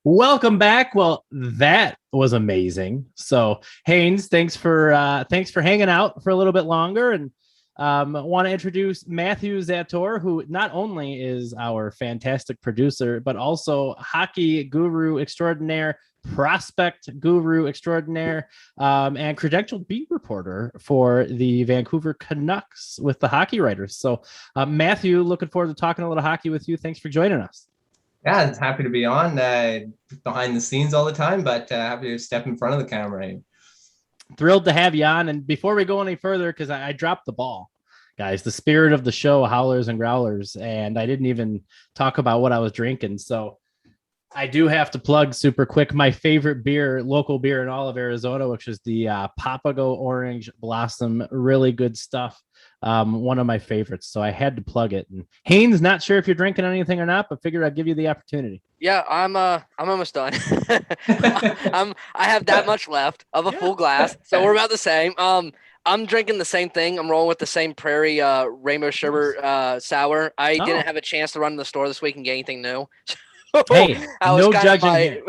Welcome back. Well, that was amazing. So, Haynes, thanks for hanging out for a little bit longer, and want to introduce Matthew Zator, who not only is our fantastic producer, but also hockey guru extraordinaire, prospect guru extraordinaire, and credentialed beat reporter for the Vancouver Canucks with the Hockey Writers. So, Matthew, looking forward to talking a little hockey with you. Thanks for joining us. Yeah, it's happy to be on behind the scenes all the time, but happy to step in front of the camera. Thrilled to have you on. And before we go any further, because I dropped the ball, guys, the spirit of the show, Howlers and Growlers, and I didn't even talk about what I was drinking. So I do have to plug super quick my favorite beer, local beer in all of Arizona, which is the Papago Orange Blossom. Really good stuff. One of my favorites. So I had to plug it. And Haynes, not sure if you're drinking anything or not, but figured I'd give you the opportunity. Yeah, I'm almost done. I have that much left of a full glass, so we're about the same. I'm drinking the same thing. I'm rolling with the same Prairie Rainbow Sherbet sour. I didn't have a chance to run to the store this week and get anything new. Hey, no judging here.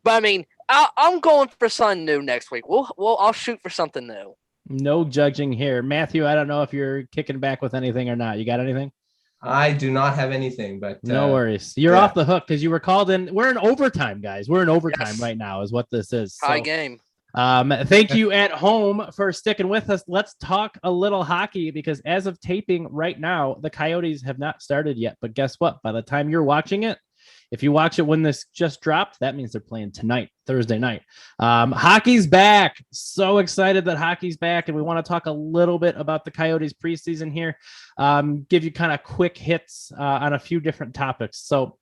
But I mean, I'm going for something new next week. I'll shoot for something new. No judging here. Matthew, I don't know if you're kicking back with anything or not. You got anything? I do not have anything, but no worries. You're off the hook because you were called in. We're in overtime, guys. We're in overtime right now is what this is. High game. Thank you at home for sticking with us. Let's talk a little hockey because as of taping right now, the Coyotes have not started yet. But guess what? By the time you're watching it, if you watch it when this just dropped, that means they're playing tonight, Thursday night. Hockey's back. So excited that hockey's back. And we want to talk a little bit about the Coyotes preseason here. Give you kind of quick hits on a few different topics. So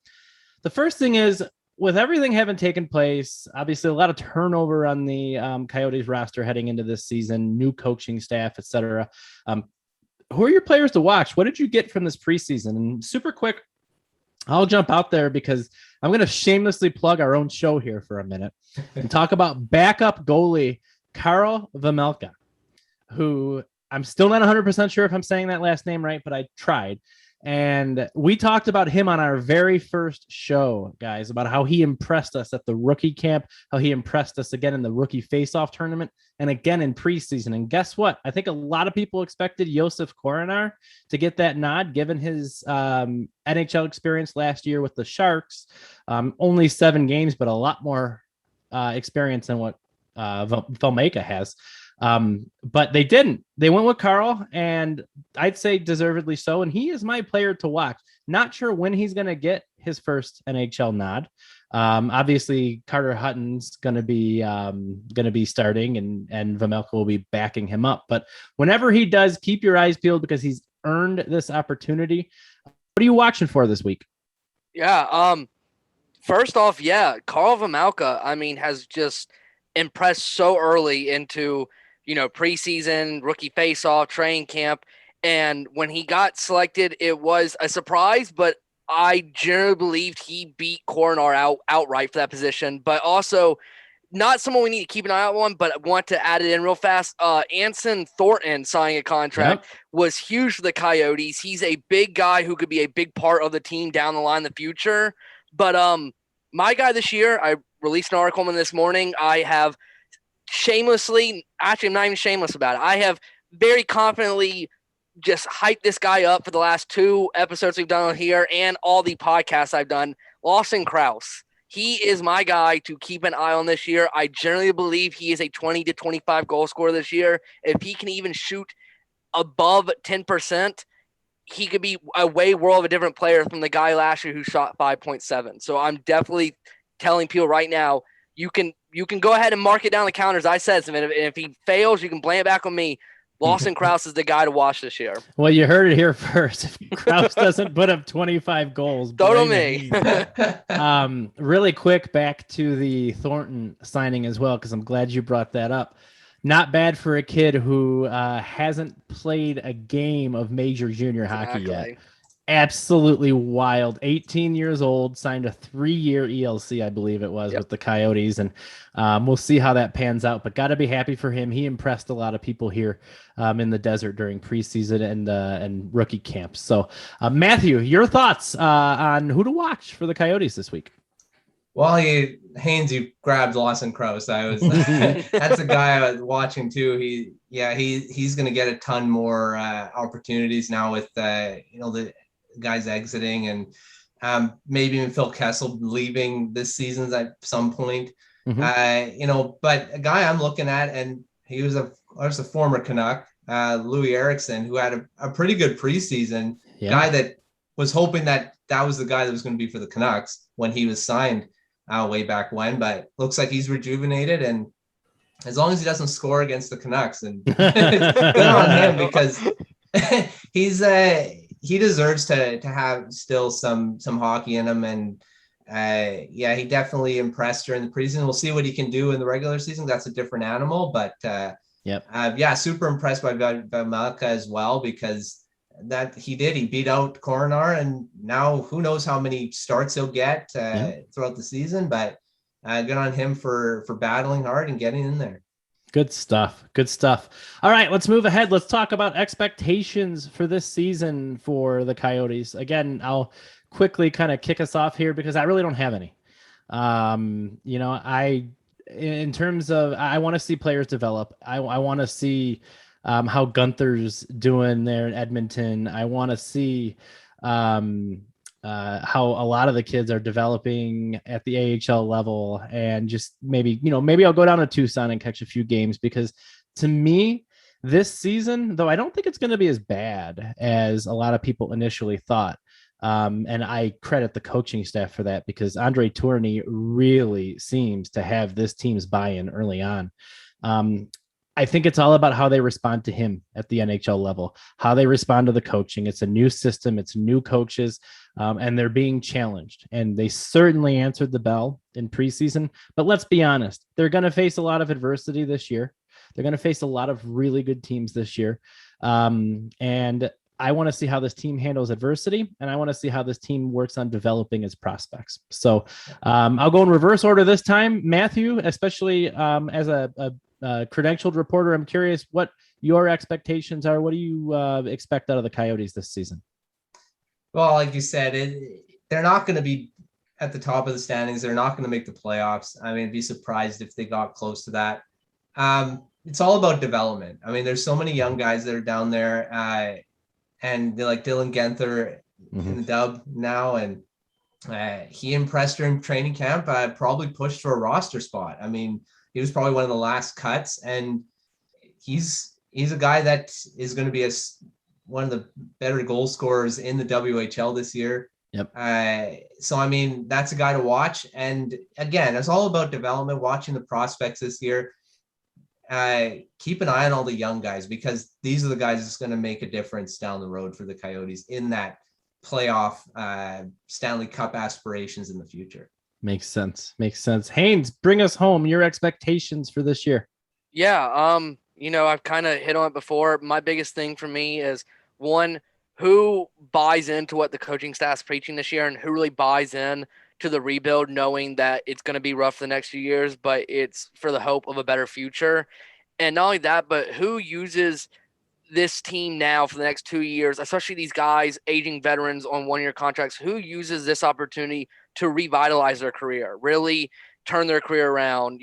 the first thing is, with everything having taken place, obviously a lot of turnover on the Coyotes roster heading into this season, new coaching staff, etc. Who are your players to watch? What did you get from this preseason? And super quick, I'll jump out there because I'm going to shamelessly plug our own show here for a minute and talk about backup goalie Karel Vejmelka, who I'm still not 100% sure if I'm saying that last name right, but I tried. And we talked about him on our very first show, guys, about how he impressed us at the rookie camp, how he impressed us again in the rookie face-off tournament, and again in preseason. And guess what? I think a lot of people expected Josef Coroner to get that nod, given his NHL experience last year with the Sharks. Only 7 games, but a lot more experience than what Vejmelka has. But they didn't. They went with Karel, and I'd say deservedly so. And he is my player to watch. Not sure when he's going to get his first NHL nod. Obviously, Carter Hutton's going to be starting, and Vejmelka will be backing him up. But whenever he does, keep your eyes peeled because he's earned this opportunity. What are you watching for this week? Yeah. First off, Karel Vejmelka, I mean, has just impressed so early into preseason, rookie face-off, training camp. And when he got selected, it was a surprise, but I generally believed he beat Coroner outright for that position. But also, not someone we need to keep an eye out on, but I want to add it in real fast. Anson Thornton signing a contract was huge for the Coyotes. He's a big guy who could be a big part of the team down the line in the future. But my guy this year, I released an article on this morning. I have shamelessly, actually, I'm not even shameless about it. I have very confidently just hyped this guy up for the last 2 episodes we've done on here and all the podcasts I've done. Lawson Crouse. He is my guy to keep an eye on this year. I generally believe he is a 20 to 25 goal scorer this year. If he can even shoot above 10%, he could be a way world of a different player from the guy last year who shot 5.7. So I'm definitely telling people right now, you can go ahead and mark it down the counters. I said, and if he fails, you can blame it back on me. Lawson Crouse is the guy to watch this year. Well, you heard it here first. If Crouse doesn't put up 25 goals, don't on me. Really quick, back to the Thornton signing as well, because I'm glad you brought that up. Not bad for a kid who hasn't played a game of major junior hockey yet. Absolutely wild. 18 years old, signed a 3-year ELC, I believe it was, with the Coyotes. And we'll see how that pans out. But got to be happy for him. He impressed a lot of people here in the desert during preseason and rookie camps. So, Matthew, your thoughts on who to watch for the Coyotes this week? Well, Haynes, you grabbed Lawson Krause. That's a guy I was watching too. He's going to get a ton more opportunities now with the guys exiting and maybe even Phil Kessel leaving this season at some point. But a guy I'm looking at, and he was a former Canuck, Louis Eriksson, who had a pretty good preseason. Guy that was hoping that was the guy that was going to be for the Canucks when he was signed way back when, but looks like he's rejuvenated, and as long as he doesn't score against the Canucks, and good on him, because he deserves to have still some hockey in him, and he definitely impressed during the preseason. We'll see what he can do in the regular season. That's a different animal, but super impressed by Vejmelka as well, because that he beat out Coroner, and now who knows how many starts he'll get throughout the season, but good on him for battling hard and getting in there. Good stuff. All right, let's move ahead. Let's talk about expectations for this season for the Coyotes. Again, I'll quickly kind of kick us off here because I really don't have any. In terms of, I want to see players develop. I want to see how Gunther's doing there in Edmonton. I want to see how a lot of the kids are developing at the AHL level, and just maybe I'll go down to Tucson and catch a few games, because to me, this season, though I don't think it's going to be as bad as a lot of people initially thought. And I credit the coaching staff for that, because Andre Tourigny really seems to have this team's buy-in early on. I think it's all about how they respond to him at the NHL level, how they respond to the coaching. It's a new system, it's new coaches, and they're being challenged. And they certainly answered the bell in preseason. But let's be honest, they're going to face a lot of adversity this year. They're going to face a lot of really good teams this year. And I want to see how this team handles adversity, and I want to see how this team works on developing its prospects. So I'll go in reverse order this time. Matthew, especially as a credentialed reporter, I'm curious what your expectations are. What do you expect out of the Coyotes this season? Well, like you said, they're not going to be at the top of the standings. They're not going to make the playoffs. I mean, I'd be surprised if they got close to that. It's all about development. I mean, there's so many young guys that are down there, and they're like Dylan Guenther in the Dub now, and he impressed during training camp. Probably pushed for a roster spot. I mean, he was probably one of the last cuts, and he's a guy that is going to be one of the better goal scorers in the WHL this year. Yep. So, I mean, that's a guy to watch. And again, it's all about development, watching the prospects this year. Keep an eye on all the young guys, because these are the guys that's going to make a difference down the road for the Coyotes in that playoff Stanley Cup aspirations in the future. Makes sense. Haynes, bring us home. Your expectations for this year. Yeah. I've kind of hit on it before. My biggest thing for me is, one, who buys into what the coaching staff's preaching this year, and who really buys in to the rebuild, knowing that it's going to be rough the next few years, but it's for the hope of a better future. And not only that, but who uses this team now for the next 2 years, especially these guys, aging veterans on one-year contracts, who uses this opportunity to revitalize their career, really turn their career around,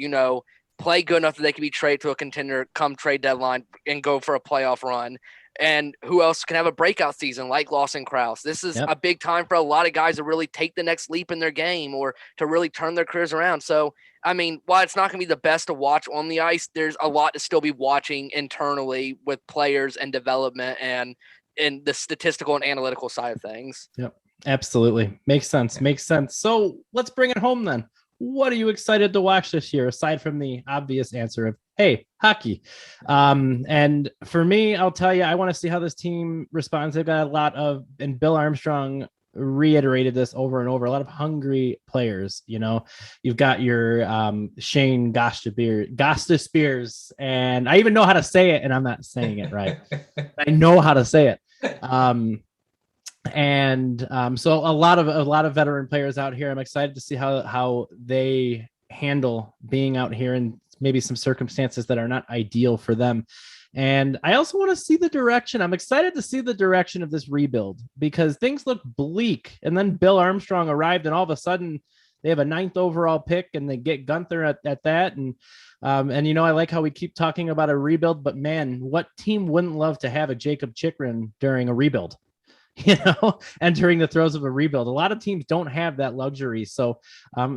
play good enough that they can be traded to a contender come trade deadline and go for a playoff run. And who else can have a breakout season like Lawson Krause? This is a big time for a lot of guys to really take the next leap in their game, or to really turn their careers around. So, I mean, while it's not going to be the best to watch on the ice, there's a lot to still be watching internally with players and development and in the statistical and analytical side of things. Yep, absolutely. Makes sense. So let's bring it home then. What are you excited to watch this year, aside from the obvious answer of, hey, hockey? And for me, I'll tell you, I want to see how this team responds. They've got a lot of, and Bill Armstrong reiterated this over and over, a lot of hungry players. You've got your Shane Gostisbehere, and I even know how to say it, and I'm not saying it right. I know how to say it. So a lot of veteran players out here. I'm excited to see how they handle being out here in maybe some circumstances that are not ideal for them. And I also want to see the direction. I'm excited to see the direction of this rebuild, because things look bleak. And then Bill Armstrong arrived, and all of a sudden They have a 9th overall pick, and they get Gunther at that. And I like how we keep talking about a rebuild, but man, what team wouldn't love to have a Jacob Chikrin during a rebuild? Entering the throes of a rebuild. A lot of teams don't have that luxury. So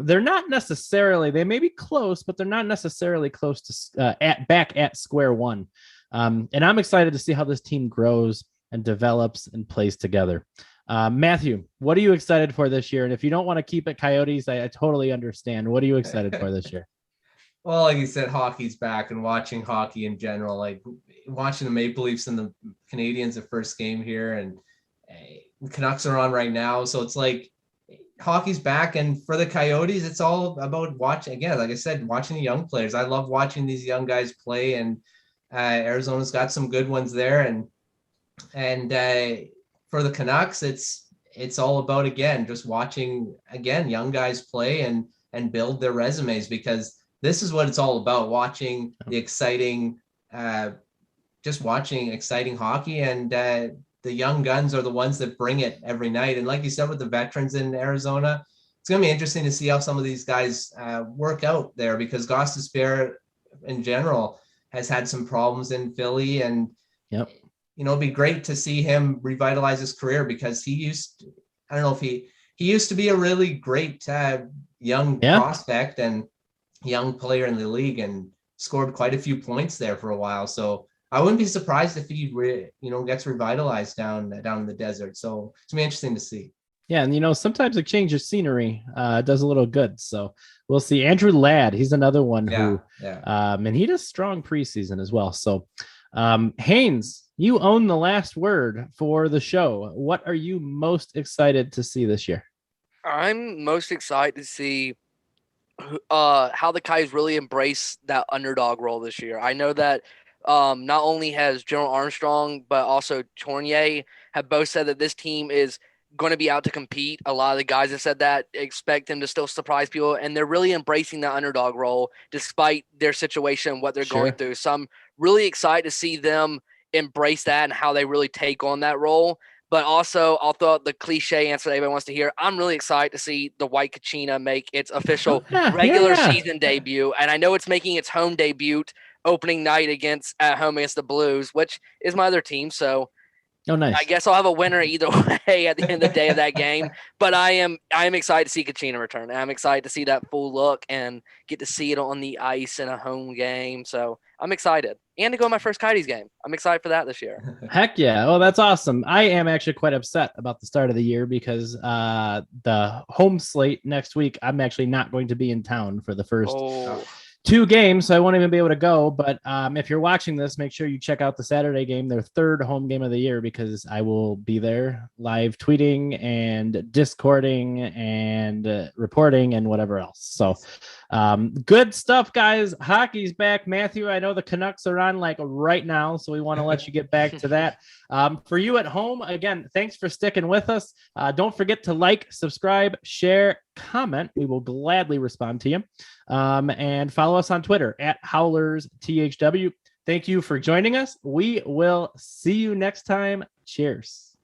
they're not necessarily, they may be close, but they're not necessarily close to back at square one. And I'm excited to see how this team grows and develops and plays together. Matthew, what are you excited for this year? And if you don't want to keep it Coyotes, I totally understand. What are you excited for this year? Well, like you said, hockey's back, and watching hockey in general, like watching the Maple Leafs and the Canadiens, the first game here, and Canucks are on right now. So it's like hockey's back. And for the Coyotes, it's all about watching, again, like I said, watching the young players. I love watching these young guys play, and Arizona's got some good ones there. And for the Canucks, it's all about, again, just watching, again, young guys play and build their resumes, because this is what it's all about, watching the exciting, just watching exciting hockey. And the young guns are the ones that bring it every night. And like you said, with the veterans in Arizona, it's going to be interesting to see how some of these guys work out there, because Gostisbehere in general has had some problems in Philly. And, it'd be great to see him revitalize his career, because he used to be a really great young prospect and young player in the league, and scored quite a few points there for a while. So I wouldn't be surprised if he, gets revitalized down in the desert. So it's gonna be interesting to see. Yeah, and sometimes a change of scenery does a little good. So we'll see. Andrew Ladd, he's another one who, and he does strong preseason as well. So Haynes, you own the last word for the show. What are you most excited to see this year? I'm most excited to see how the Coyotes really embrace that underdog role this year. I know that not only has General Armstrong, but also Tournier have both said that this team is going to be out to compete. A lot of the guys have said that, expect them to still surprise people, and they're really embracing that underdog role despite their situation and what they're going through. So I'm really excited to see them embrace that and how they really take on that role. But also, I'll throw out the cliche answer that everyone wants to hear. I'm really excited to see the White Kachina make its official regular season debut. And I know it's making its home debut opening night at home against the Blues, which is my other team. So nice. I guess I'll have a winner either way at the end of the day of that game. But I am excited to see Kachina return. I'm excited to see that full look and get to see it on the ice in a home game. So I'm excited. And to go to my first Coyotes game. I'm excited for that this year. Heck yeah. Oh, that's awesome. I am actually quite upset about the start of the year, because the home slate next week, I'm actually not going to be in town for the first 2 games, so I won't even be able to go. But if you're watching this, make sure you check out the Saturday game, their 3rd home game of the year, because I will be there live tweeting and Discording and reporting and whatever else. So good stuff, guys. Hockey's back. Matthew, I know the Canucks are on like right now, so we want to let you get back to that. For you at home, again, thanks for sticking with us. Don't forget to like, subscribe, share, comment. We will gladly respond to you. And follow us on Twitter at Howlers THW. Thank you for joining us. We will see you next time. Cheers.